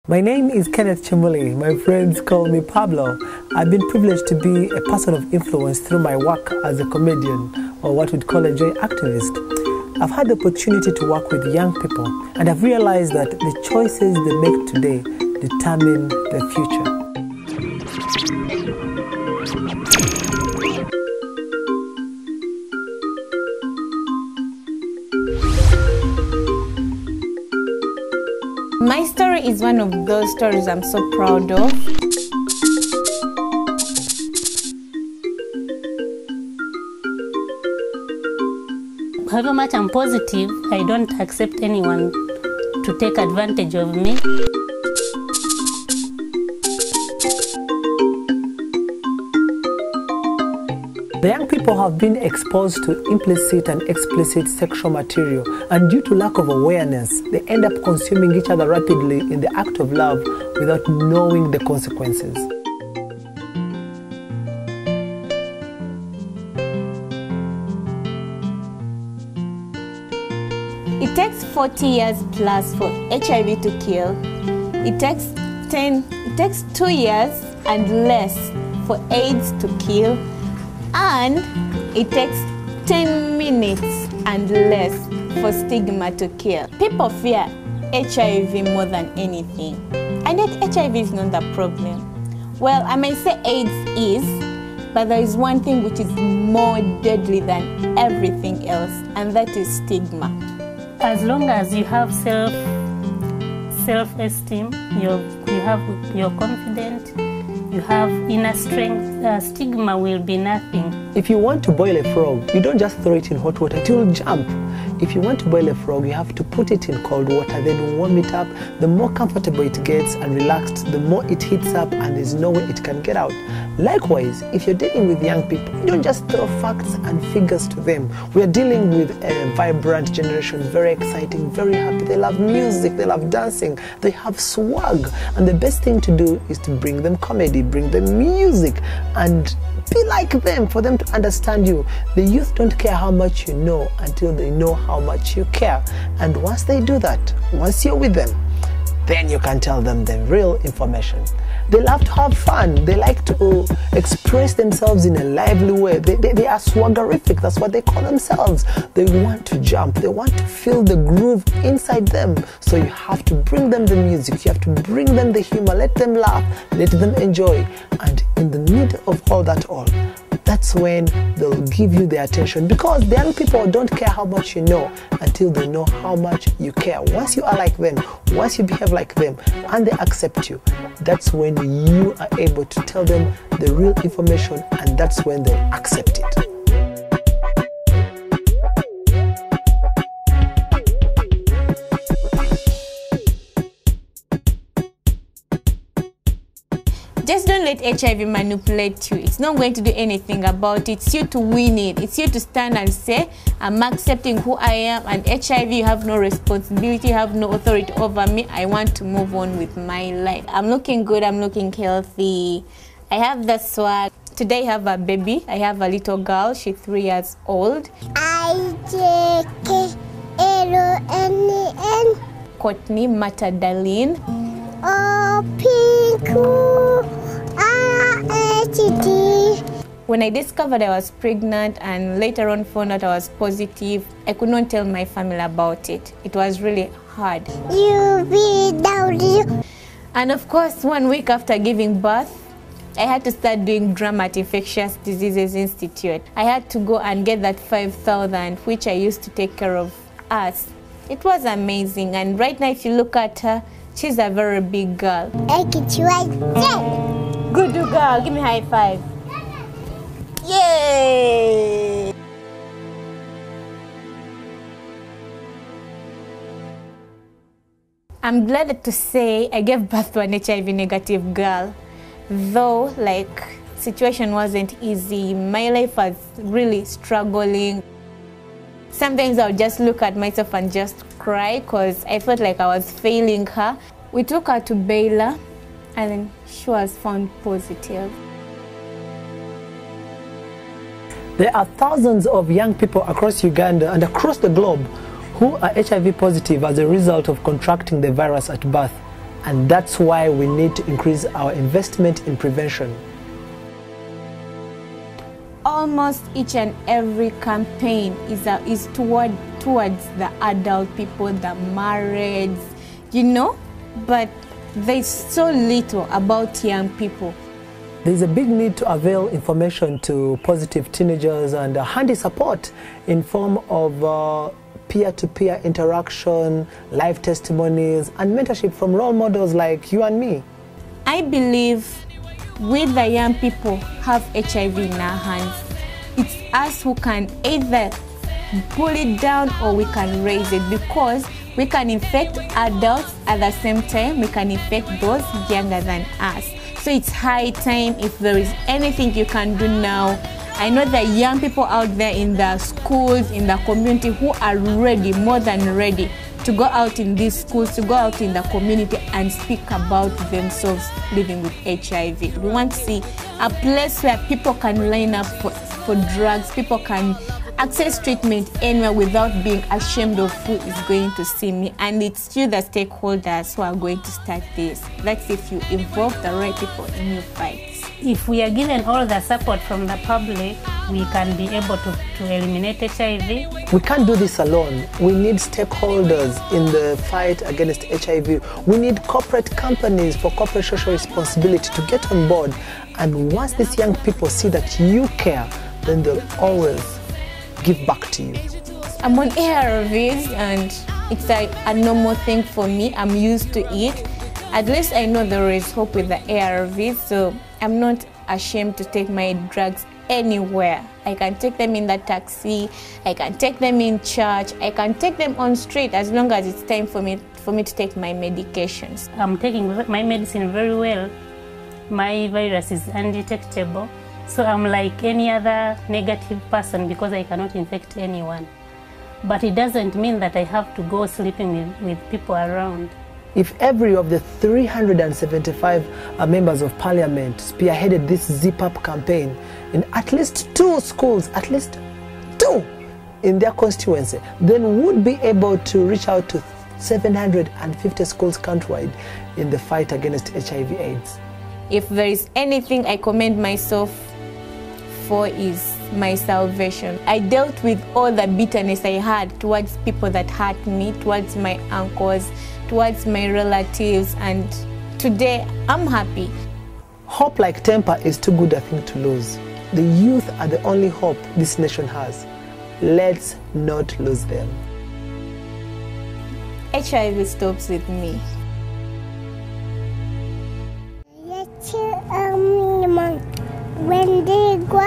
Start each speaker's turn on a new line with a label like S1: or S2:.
S1: My name is Kenneth Chimuli. My friends call me Pablo. I've been privileged to be a person of influence through my work as a comedian, or what we'd call a joy activist. I've had the opportunity to work with young people, and I've realized that the choices they make today determine the future.
S2: My story is one of those stories I'm so proud of.
S3: However much I'm positive, I don't accept anyone to take advantage of me.
S1: The young people have been exposed to implicit and explicit sexual material, and due to lack of awareness, they end up consuming each other rapidly in the act of love without knowing the consequences.
S2: It takes 40 years plus for HIV to kill. It takes 2 years and less for AIDS to kill. And it takes 10 minutes and less for stigma to kill. People fear HIV more than anything. And yet HIV is not the problem. Well, I may say AIDS is, but there is one thing which is more deadly than everything else, and that is stigma.
S3: As long as you have self-esteem, you're confident, you have inner strength, stigma will be nothing.
S1: If you want to boil a frog, you don't just throw it in hot water, it will jump. If you want to boil a frog, you have to put it in cold water, then warm it up. The more comfortable it gets and relaxed, the more it heats up and there's no way it can get out. Likewise, if you're dealing with young people, you don't just throw facts and figures to them. We are dealing with a vibrant generation, very exciting, very happy. They love music, they love dancing, they have swag. And the best thing to do is to bring them comedy, bring them music, and be like them, for them to understand you. The youth don't care how much you know until they know how much you care. And once they do that, once you're with them, then you can tell them the real information. They love to have fun. They like to express themselves in a lively way. They are swaggerific. That's what they call themselves. They want to jump. They want to feel the groove inside them. So you have to bring them the music. You have to bring them the humor. Let them laugh. Let them enjoy. And in the middle of all that that's when they'll give you their attention, because the young people don't care how much you know until they know how much you care. Once you are like them, once you behave like them, and they accept you, that's when you are able to tell them the real information, and that's when they accept it.
S2: Just don't let HIV manipulate you. It's not going to do anything about it. It's you to win it. It's you to stand and say, I'm accepting who I am, and HIV, you have no responsibility, you have no authority over me. I want to move on with my life. I'm looking good, I'm looking healthy. I have the swag. Today I have a baby. I have a little girl. She's 3 years old. IJKLONEN. Courtney Matadaline. When I discovered I was pregnant and later on found out I was positive, I could not tell my family about it. It was really hard. And of course, 1 week after giving birth, I had to start doing drama at Infectious Diseases Institute. I had to go and get that 5,000, which I used to take care of us. It was amazing, and right now if you look at her, she's a very big girl. Good girl, give me a high five. Yay! I'm glad to say I gave birth to an HIV negative girl. Though, situation wasn't easy. My life was really struggling. Sometimes I would just look at myself and just cry because I felt like I was failing her. We took her to Baylor and then she was found positive.
S1: There are thousands of young people across Uganda and across the globe who are HIV positive as a result of contracting the virus at birth. And that's why we need to increase our investment in prevention.
S2: Almost each and every campaign is towards the adult people, the marrieds, you know, but there's so little about young people.
S1: There's a big need to avail information to positive teenagers and handy support in form of peer-to-peer interaction, live testimonies, and mentorship from role models like you and me.
S2: I believe we, the young people, have HIV in our hands. It's us who can either pull it down or we can raise it, because we can infect adults at the same time, we can infect those younger than us. So it's high time, if there is anything you can do now. I know the young people out there in the schools, in the community, who are ready, more than ready, to go out in these schools, to go out in the community and speak about themselves living with HIV. We want to see a place where people can line up for drugs, people can access treatment anywhere without being ashamed of who is going to see me. And it's you, the stakeholders, who are going to start this. That's if you involve the right people in your fights.
S3: If we are given all the support from the public, we can be able to eliminate HIV.
S1: We can't do this alone. We need stakeholders in the fight against HIV. We need corporate companies for corporate social responsibility to get on board. And once these young people see that you care, then they'll always give back to you.
S2: I'm on ARVs and it's a normal thing for me. I'm used to it. At least I know there is hope with the ARVs, so I'm not ashamed to take my drugs anywhere. I can take them in the taxi, I can take them in church, I can take them on street, as long as it's time for me to take my medications.
S3: I'm taking my medicine very well. My virus is undetectable. So I'm like any other negative person because I cannot infect anyone. But it doesn't mean that I have to go sleeping with people around.
S1: If every of the 375 members of parliament spearheaded this Zip Up campaign in at least 2 schools, at least 2 in their constituency, then would be able to reach out to 750 schools countrywide in the fight against HIV/AIDS.
S2: If there is anything I commend myself for, is my salvation. I dealt with all the bitterness I had towards people that hurt me, towards my uncles, towards my relatives, and today I'm happy.
S1: Hope like temper is too good a thing to lose. The youth are the only hope this nation has. Let's not lose them.
S2: HIV stops with me.
S4: When they go